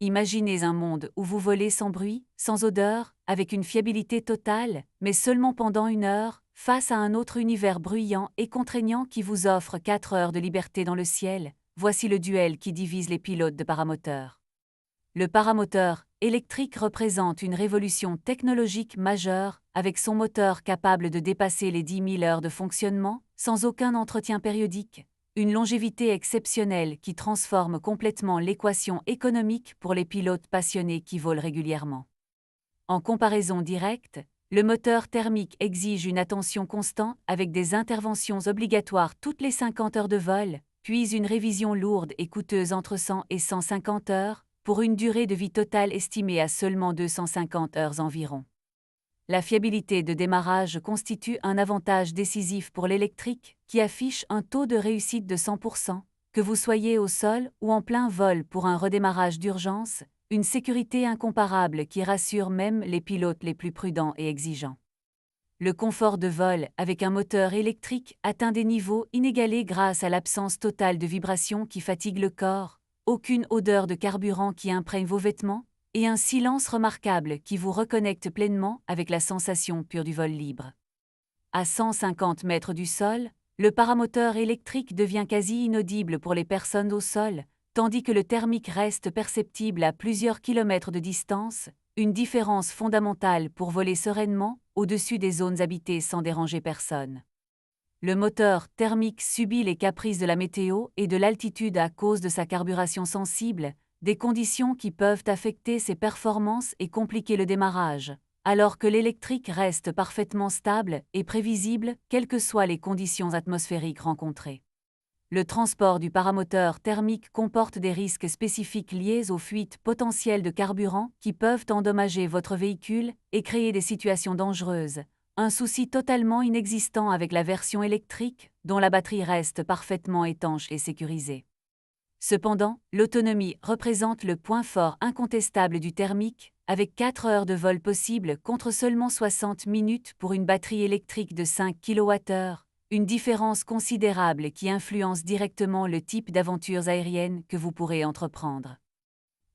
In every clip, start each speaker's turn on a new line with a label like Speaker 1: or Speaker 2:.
Speaker 1: Imaginez un monde où vous volez sans bruit, sans odeur, avec une fiabilité totale, mais seulement pendant 1 heure, face à un autre univers bruyant et contraignant qui vous offre 4 heures de liberté dans le ciel. Voici le duel qui divise les pilotes de paramoteurs. Le paramoteur électrique représente une révolution technologique majeure, avec son moteur capable de dépasser les 10 000 heures de fonctionnement, sans aucun entretien périodique. Une longévité exceptionnelle qui transforme complètement l'équation économique pour les pilotes passionnés qui volent régulièrement. En comparaison directe, le moteur thermique exige une attention constante avec des interventions obligatoires toutes les 50 heures de vol, puis une révision lourde et coûteuse entre 100 et 150 heures, pour une durée de vie totale estimée à seulement 250 heures environ. La fiabilité de démarrage constitue un avantage décisif pour l'électrique, qui affiche un taux de réussite de 100%, que vous soyez au sol ou en plein vol pour un redémarrage d'urgence, une sécurité incomparable qui rassure même les pilotes les plus prudents et exigeants. Le confort de vol avec un moteur électrique atteint des niveaux inégalés grâce à l'absence totale de vibrations qui fatigue le corps, aucune odeur de carburant qui imprègne vos vêtements, et un silence remarquable qui vous reconnecte pleinement avec la sensation pure du vol libre. À 150 mètres du sol, le paramoteur électrique devient quasi inaudible pour les personnes au sol, tandis que le thermique reste perceptible à plusieurs kilomètres de distance, une différence fondamentale pour voler sereinement au-dessus des zones habitées sans déranger personne. Le moteur thermique subit les caprices de la météo et de l'altitude à cause de sa carburation sensible, des conditions qui peuvent affecter ses performances et compliquer le démarrage, alors que l'électrique reste parfaitement stable et prévisible, quelles que soient les conditions atmosphériques rencontrées. Le transport du paramoteur thermique comporte des risques spécifiques liés aux fuites potentielles de carburant qui peuvent endommager votre véhicule et créer des situations dangereuses, un souci totalement inexistant avec la version électrique, dont la batterie reste parfaitement étanche et sécurisée. Cependant, l'autonomie représente le point fort incontestable du thermique, avec 4 heures de vol possibles contre seulement 60 minutes pour une batterie électrique de 5 kWh, une différence considérable qui influence directement le type d'aventures aériennes que vous pourrez entreprendre.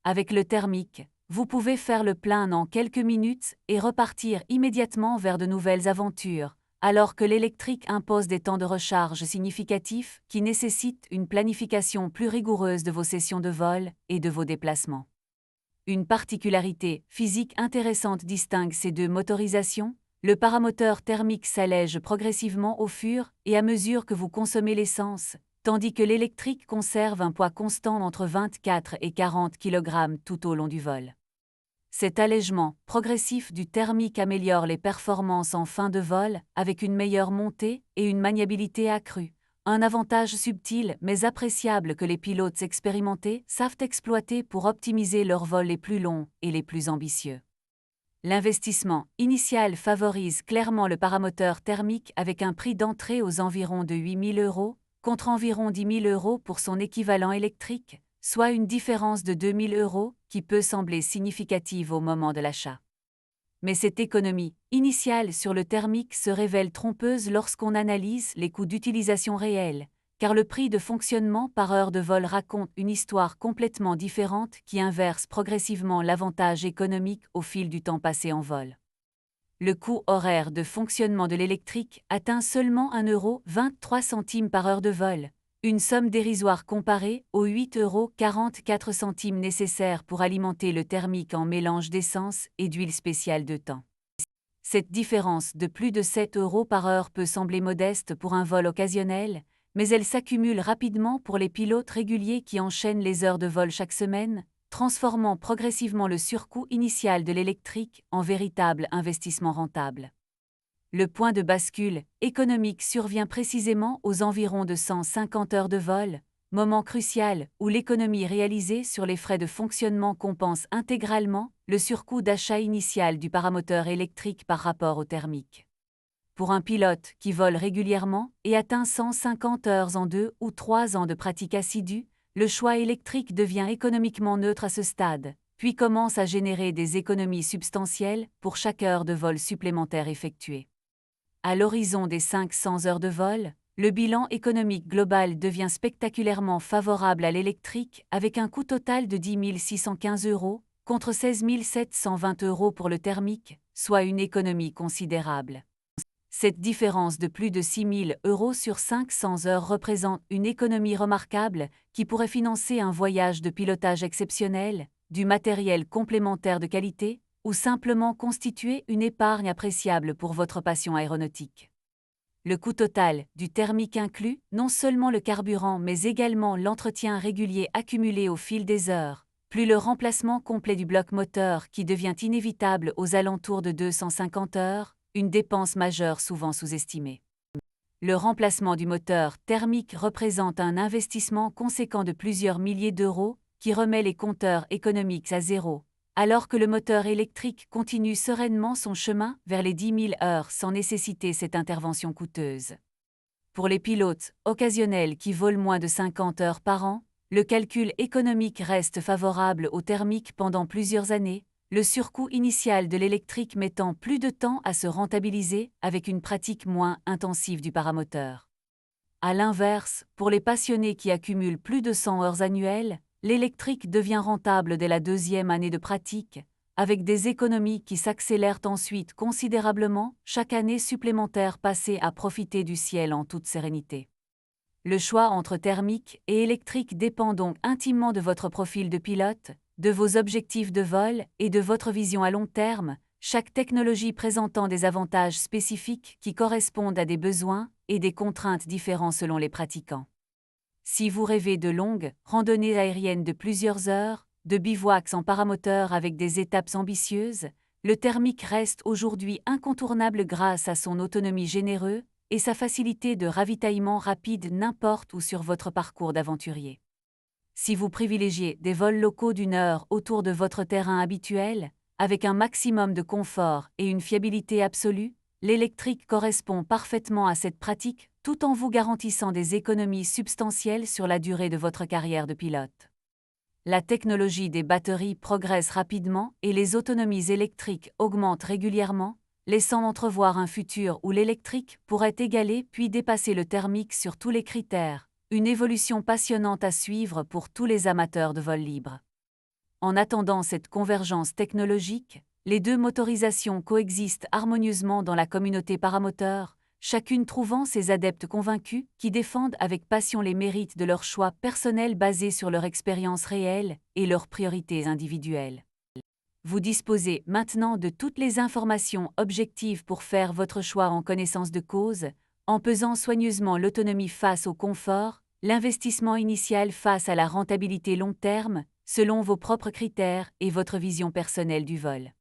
Speaker 1: Avec le thermique, vous pouvez faire le plein en quelques minutes et repartir immédiatement vers de nouvelles aventures, alors que l'électrique impose des temps de recharge significatifs qui nécessitent une planification plus rigoureuse de vos sessions de vol et de vos déplacements. Une particularité physique intéressante distingue ces deux motorisations. Le paramoteur thermique s'allège progressivement au fur et à mesure que vous consommez l'essence, tandis que l'électrique conserve un poids constant entre 24 et 40 kg tout au long du vol. Cet allègement progressif du thermique améliore les performances en fin de vol avec une meilleure montée et une maniabilité accrue, un avantage subtil mais appréciable que les pilotes expérimentés savent exploiter pour optimiser leurs vols les plus longs et les plus ambitieux. L'investissement initial favorise clairement le paramoteur thermique avec un prix d'entrée aux environs de 8 000 €, contre environ 10 000 € pour son équivalent électrique, soit une différence de 2 000 € qui peut sembler significative au moment de l'achat. Mais cette économie initiale sur le thermique se révèle trompeuse lorsqu'on analyse les coûts d'utilisation réels, car le prix de fonctionnement par heure de vol raconte une histoire complètement différente qui inverse progressivement l'avantage économique au fil du temps passé en vol. Le coût horaire de fonctionnement de l'électrique atteint seulement 1,23 € par heure de vol, une somme dérisoire comparée aux 8,44 € nécessaires pour alimenter le thermique en mélange d'essence et d'huile spéciale de temps. Cette différence de plus de 7 € par heure peut sembler modeste pour un vol occasionnel, mais elle s'accumule rapidement pour les pilotes réguliers qui enchaînent les heures de vol chaque semaine, transformant progressivement le surcoût initial de l'électrique en véritable investissement rentable. Le point de bascule économique survient précisément aux environs de 150 heures de vol, moment crucial où l'économie réalisée sur les frais de fonctionnement compense intégralement le surcoût d'achat initial du paramoteur électrique par rapport au thermique. Pour un pilote qui vole régulièrement et atteint 150 heures en 2 ou 3 ans de pratique assidue, le choix électrique devient économiquement neutre à ce stade, puis commence à générer des économies substantielles pour chaque heure de vol supplémentaire effectuée. À l'horizon des 500 heures de vol, Le bilan économique global devient spectaculairement favorable à l'électrique avec un coût total de 10 615 € contre 16 720 € pour le thermique, soit une économie considérable. Cette différence de plus de 6 000 € sur 500 heures représente une économie remarquable qui pourrait financer un voyage de pilotage exceptionnel, du matériel complémentaire de qualité, ou simplement constituer une épargne appréciable pour votre passion aéronautique. Le coût total, du thermique inclus, non seulement le carburant mais également l'entretien régulier accumulé au fil des heures, plus le remplacement complet du bloc moteur qui devient inévitable aux alentours de 250 heures, une dépense majeure souvent sous-estimée. Le remplacement du moteur thermique représente un investissement conséquent de plusieurs milliers d'euros qui remet les compteurs économiques à zéro, alors que le moteur électrique continue sereinement son chemin vers les 10 000 heures sans nécessiter cette intervention coûteuse. Pour les pilotes occasionnels qui volent moins de 50 heures par an, le calcul économique reste favorable au thermique pendant plusieurs années, le surcoût initial de l'électrique mettant plus de temps à se rentabiliser avec une pratique moins intensive du paramoteur. À l'inverse, pour les passionnés qui accumulent plus de 100 heures annuelles, l'électrique devient rentable dès la deuxième année de pratique, avec des économies qui s'accélèrent ensuite considérablement chaque année supplémentaire passée à profiter du ciel en toute sérénité. Le choix entre thermique et électrique dépend donc intimement de votre profil de pilote, de vos objectifs de vol et de votre vision à long terme, chaque technologie présentant des avantages spécifiques qui correspondent à des besoins et des contraintes différents selon les pratiquants. Si vous rêvez de longues randonnées aériennes de plusieurs heures, de bivouacs en paramoteur avec des étapes ambitieuses, le thermique reste aujourd'hui incontournable grâce à son autonomie généreuse et sa facilité de ravitaillement rapide n'importe où sur votre parcours d'aventurier. Si vous privilégiez des vols locaux d'une heure autour de votre terrain habituel, avec un maximum de confort et une fiabilité absolue, l'électrique correspond parfaitement à cette pratique tout en vous garantissant des économies substantielles sur la durée de votre carrière de pilote. La technologie des batteries progresse rapidement et les autonomies électriques augmentent régulièrement, laissant entrevoir un futur où l'électrique pourrait égaler puis dépasser le thermique sur tous les critères, une évolution passionnante à suivre pour tous les amateurs de vol libre. En attendant cette convergence technologique, les deux motorisations coexistent harmonieusement dans la communauté paramoteur, chacune trouvant ses adeptes convaincus qui défendent avec passion les mérites de leur choix personnel basés sur leur expérience réelle et leurs priorités individuelles. Vous disposez maintenant de toutes les informations objectives pour faire votre choix en connaissance de cause, en pesant soigneusement l'autonomie face au confort, l'investissement initial face à la rentabilité long terme, selon vos propres critères et votre vision personnelle du vol.